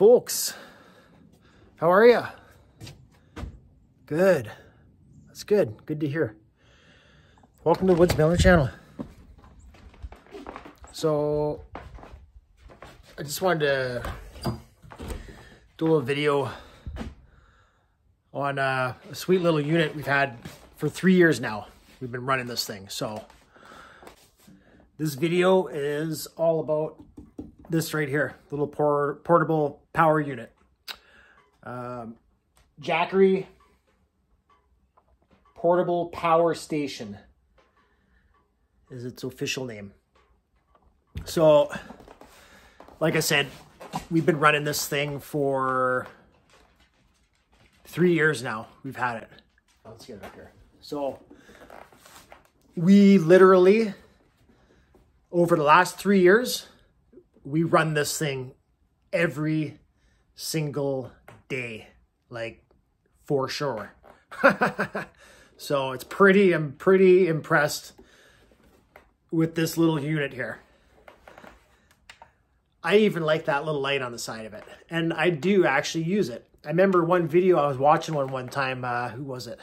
folks. How are ya? Good. That's good. Good to hear. Welcome to the Woods Miller channel. So, I just wanted to do a little video on a sweet little unit we've had for 3 years now. We've been running this thing. So, this video is all about this right here, little portable power unit. Jackery Portable Power Station is its official name. So, like I said, we've been running this thing for 3 years now. We've had it. Let's get it up here. So, we literally, over the last 3 years, we run this thing every single day, like for sure. So I'm pretty impressed with this little unit here. I even like that little light on the side of it, and I do actually use it. I remember one video I was watching one time. Who was it?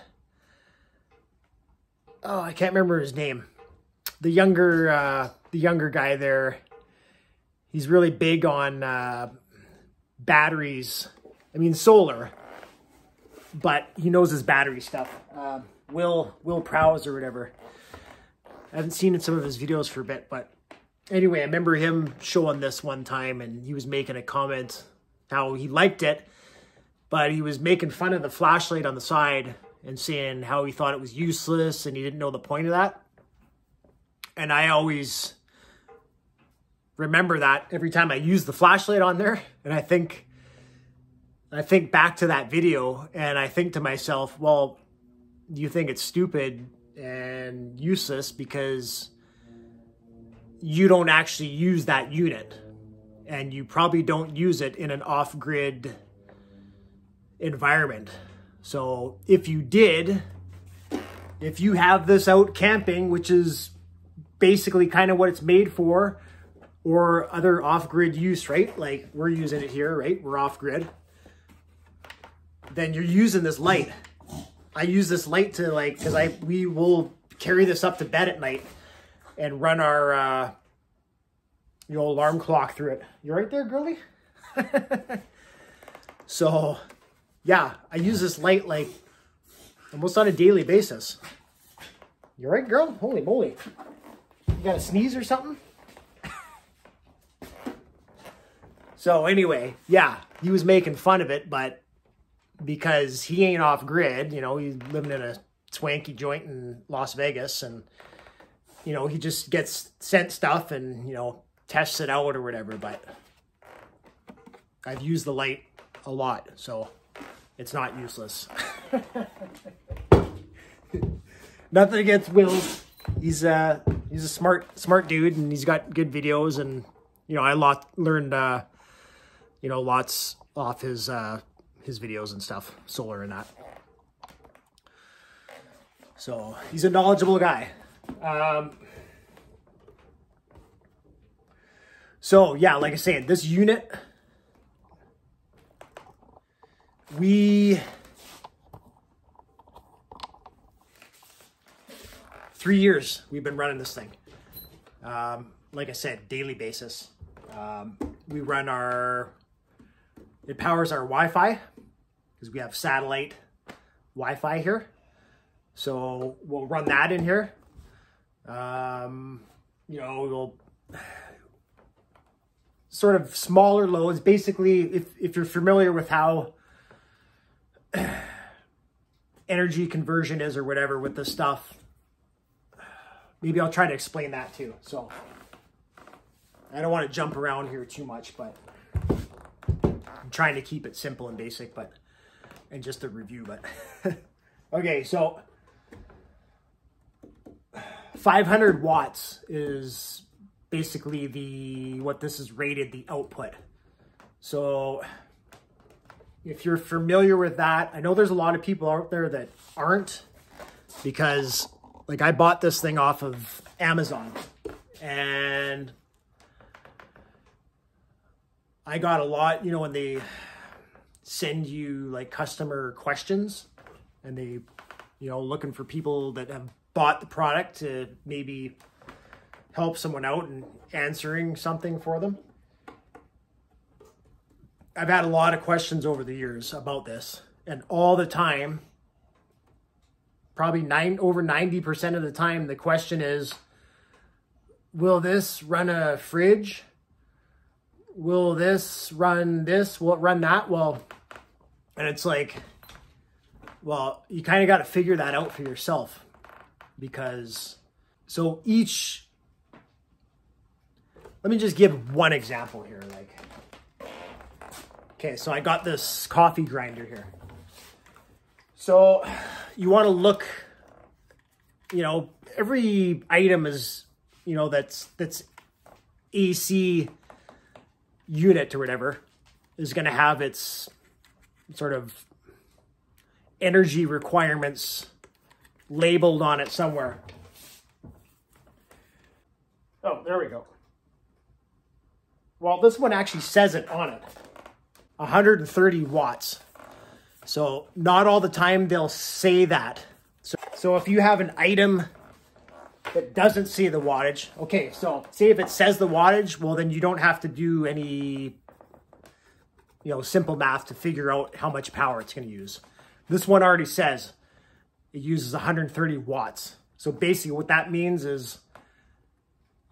Oh, I can't remember his name. The younger guy there. He's really big on batteries. I mean, solar, but he knows his battery stuff. Will Prowse or whatever. I haven't seen some of his videos for a bit, but anyway, I remember him showing this one time, and he was making a comment how he liked it, but he was making fun of the flashlight on the side and saying how he thought it was useless and he didn't know the point of that. And I always remember that every time I use the flashlight on there, and I think back to that video and I think to myself, well, you think it's stupid and useless because you don't actually use that unit, and you probably don't use it in an off-grid environment. So if you did, if you have this out camping, which is basically kind of what it's made for, or other off-grid use, right? Like we're using it here, right? We're off-grid. Then you're using this light. I use this light to because we will carry this up to bed at night and run our alarm clock through it. You right there, girlie? So, yeah, I use this light like almost on a daily basis. You right, girl? Holy moly. You got a sneeze or something? So anyway, yeah, he was making fun of it, but because he ain't off grid, you know, he's living in a swanky joint in Las Vegas, and, you know, he just gets sent stuff and, you know, tests it out or whatever. But I've used the light a lot, so it's not useless. Nothing against Will. He's a smart dude, and he's got good videos, and, you know, I learned you know, lots off his videos and stuff, solar and that. So he's a knowledgeable guy. So yeah, like I said, this unit, 3 years we've been running this thing. Like I said, daily basis. We run it powers our Wi-Fi, because we have satellite Wi-Fi here. So we'll run that in here. You know, we'll sort of smaller loads. Basically, if you're familiar with how energy conversion is or whatever with this stuff, maybe I'll try to explain that too. So I don't want to jump around here too much, but I'm trying to keep it simple and basic, and just a review, but okay, so 500 watts is basically what this is rated, the output. So if you're familiar with that, I know there's a lot of people out there that aren't, because like I bought this thing off of Amazon, and I got a lot, you know, when they send you like customer questions and they, you know, looking for people that have bought the product to maybe help someone out and answering something for them. I've had a lot of questions over the years about this, and all the time, probably over 90% of the time, the question is, will this run a fridge? Will this run this? Will it run that? Well, and it's like, well, you kind of got to figure that out for yourself, because so each, let me just give one example here. Like, okay, so I got this coffee grinder here. So you want to look, you know, every item is, you know, that's AC unit or whatever is going to have its sort of energy requirements labeled on it somewhere. Oh, there we go. Well, this one actually says it on it. 130 watts. So not all the time they'll say that. So if you have an item that doesn't say the wattage, okay, so say if it says the wattage, well, then you don't have to do any, you know, simple math to figure out how much power it's going to use. This one already says it uses 130 watts. So basically what that means is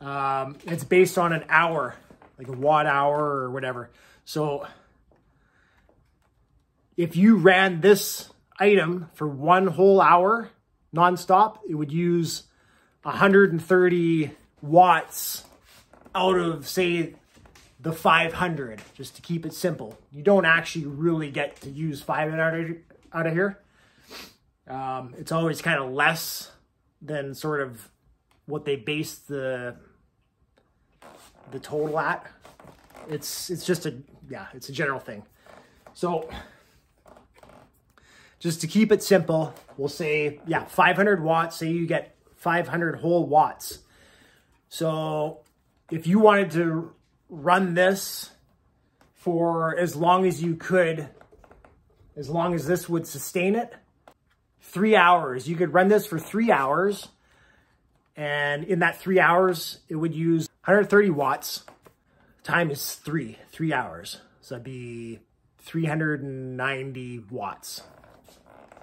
it's based on an hour, like a watt hour or whatever. So if you ran this item for one whole hour nonstop, it would use 130 watts out of, say, the 500, just to keep it simple. You don't actually really get to use 500 out of here. It's always kind of less than sort of what they base the total at. It's just a, yeah, it's a general thing. So just to keep it simple, we'll say, yeah, 500 watts, say you get 500 whole watts. So if you wanted to run this for as long as you could, as long as this would sustain it, 3 hours, you could run this for 3 hours. And in that 3 hours, it would use 130 watts times 3 hours. So that'd be 390 watts.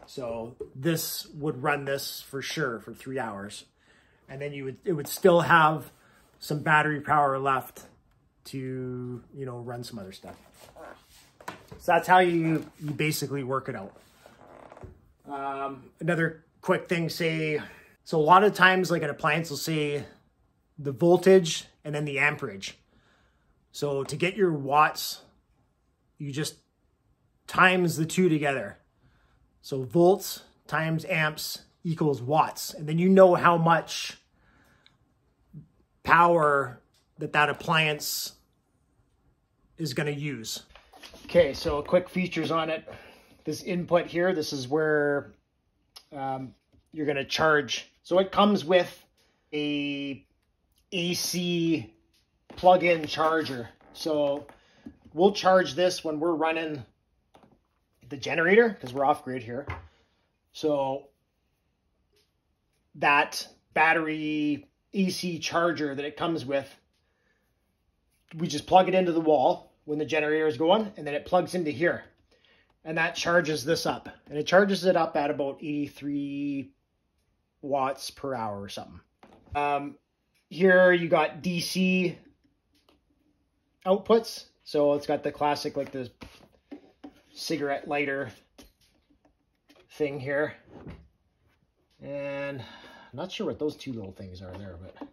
So this would run this for sure for 3 hours. And then it would still have some battery power left to, you know, run some other stuff. So that's how you basically work it out. Another quick thing, say, so a lot of times like an appliance will say the voltage and then the amperage. So to get your watts, you just times the two together. So volts times amps equals watts. And then you know how much power that appliance is going to use. Okay, so quick features on it. This input here, this is where you're going to charge. So it comes with a AC plug-in charger. So we'll charge this when we're running the generator, because we're off grid here. So that battery AC charger that it comes with, we just plug it into the wall when the generator is going, and then it plugs into here. And that charges this up. And it charges it up at about 83 watts per hour or something. Here you got DC outputs. So it's got the classic, like the cigarette lighter thing here. And I'm not sure what those two little things are there, but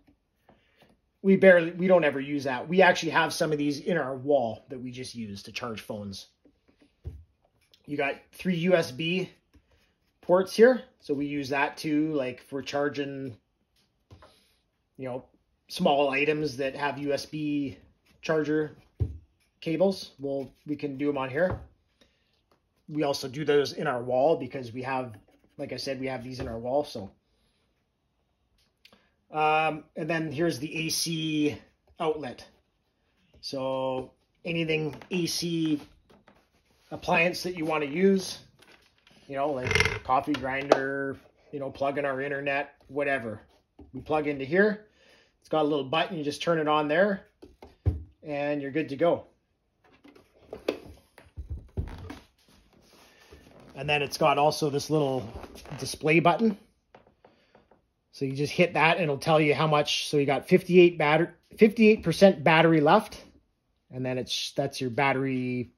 we don't ever use that. We actually have some of these in our wall that we just use to charge phones. You got 3 USB ports here. So we use that too, like for charging, you know, small items that have USB charger cables. Well, we can do them on here. We also do those in our wall because we have, like I said, we have these in our wall. So, and then here's the AC outlet. So anything AC appliance that you want to use, you know, like coffee grinder, you know, plug in our internet, whatever. We plug into here. It's got a little button. You just turn it on there and you're good to go. And then it's got also this little display button. So you just hit that and it'll tell you how much. So you got 58% battery left. And then that's your battery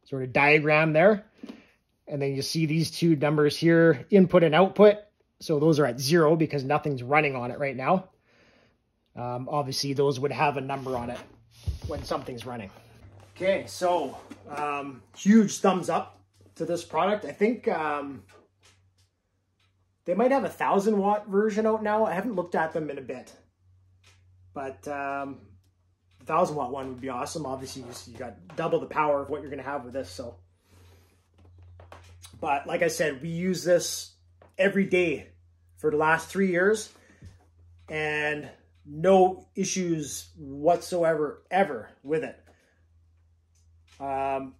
sort of diagram there. And then you see these two numbers here, input and output. So those are at 0 because nothing's running on it right now. Obviously those would have a number on it when something's running. Okay, so huge thumbs up to this product. I think they might have a 1,000-watt version out now. I haven't looked at them in a bit, but the 1,000-watt one would be awesome. Obviously, you got double the power of what you're going to have with this. So, but like I said, we use this every day for the last 3 years, and no issues whatsoever ever with it.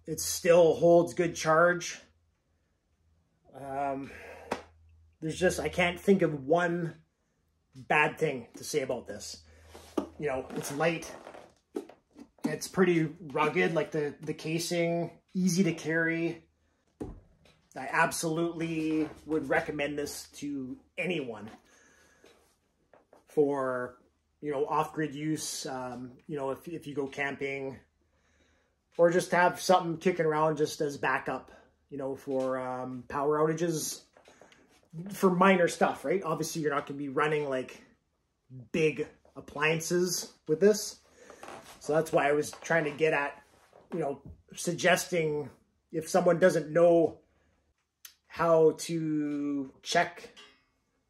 It still holds good charge. I can't think of one bad thing to say about this. You know, it's light. It's pretty rugged, like the casing, easy to carry. I absolutely would recommend this to anyone for, you know, off-grid use, you know, if you go camping, or just have something kicking around just as backup, you know, for power outages, for minor stuff, right? Obviously, you're not going to be running like big appliances with this. So that's why I was trying to get at, you know, suggesting if someone doesn't know how to check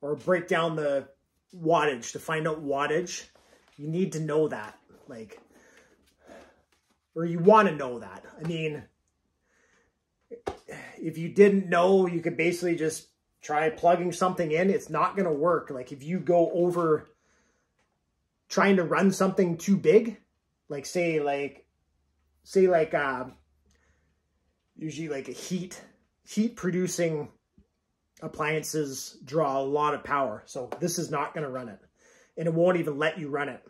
or break down the wattage to find out wattage, you need to know that, like, or you want to know that. I mean, if you didn't know, you could basically just try plugging something in. It's not going to work. Like if you go over trying to run something too big, like say usually like a heat producing appliances draw a lot of power. So this is not going to run it, and it won't even let you run it.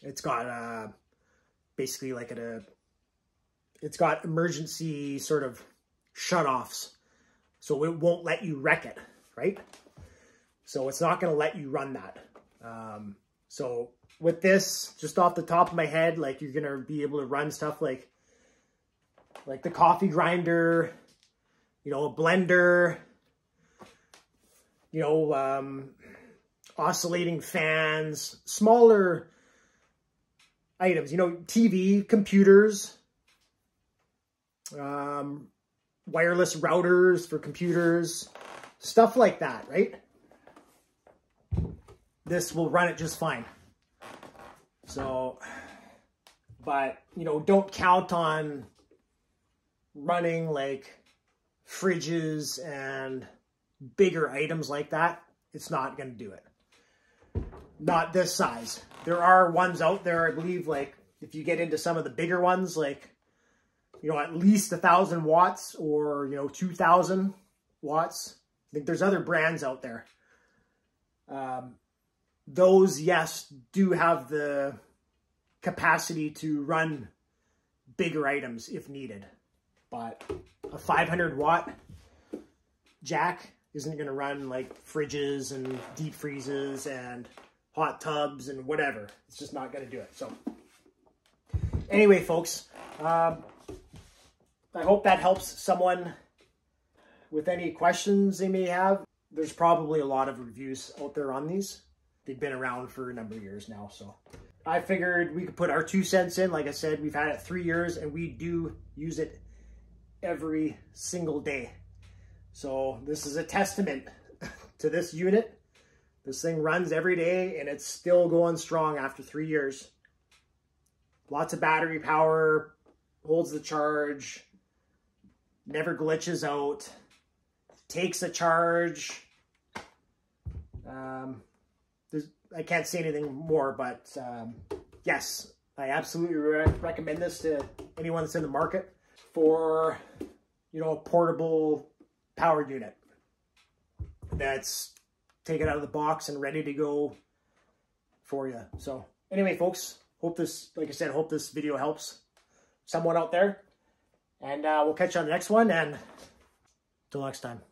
It's got basically like it's got emergency sort of shutoffs, so it won't let you wreck it, right? So it's not going to let you run that. So with this, just off the top of my head, like you're going to be able to run stuff like the coffee grinder, you know, a blender, you know, oscillating fans, smaller items, you know, TV, computers, wireless routers for computers, stuff like that, right? This will run it just fine. So, but, you know, don't count on running like fridges and bigger items like that. It's not going to do it. Not this size. There are ones out there, I believe, like if you get into some of the bigger ones, like, you know, at least 1,000 watts or, you know, 2,000 watts. I think there's other brands out there. Those, yes, do have the capacity to run bigger items if needed. But a 500 watt jack isn't going to run like fridges and deep freezes and hot tubs and whatever. It's just not going to do it. So anyway, folks, I hope that helps someone with any questions they may have. There's probably a lot of reviews out there on these. They've been around for a number of years now. So I figured we could put our 2 cents in. Like I said, we've had it 3 years and we do use it every single day. So this is a testament to this unit. This thing runs every day and it's still going strong after 3 years. Lots of battery power, holds the charge, never glitches out, takes a charge. I can't say anything more, but yes, I absolutely recommend this to anyone that's in the market for, you know, a portable power unit that's taken out of the box and ready to go for you. So anyway, folks, hope this, like I said, hope this video helps someone out there. And we'll catch you on the next one. And until next time.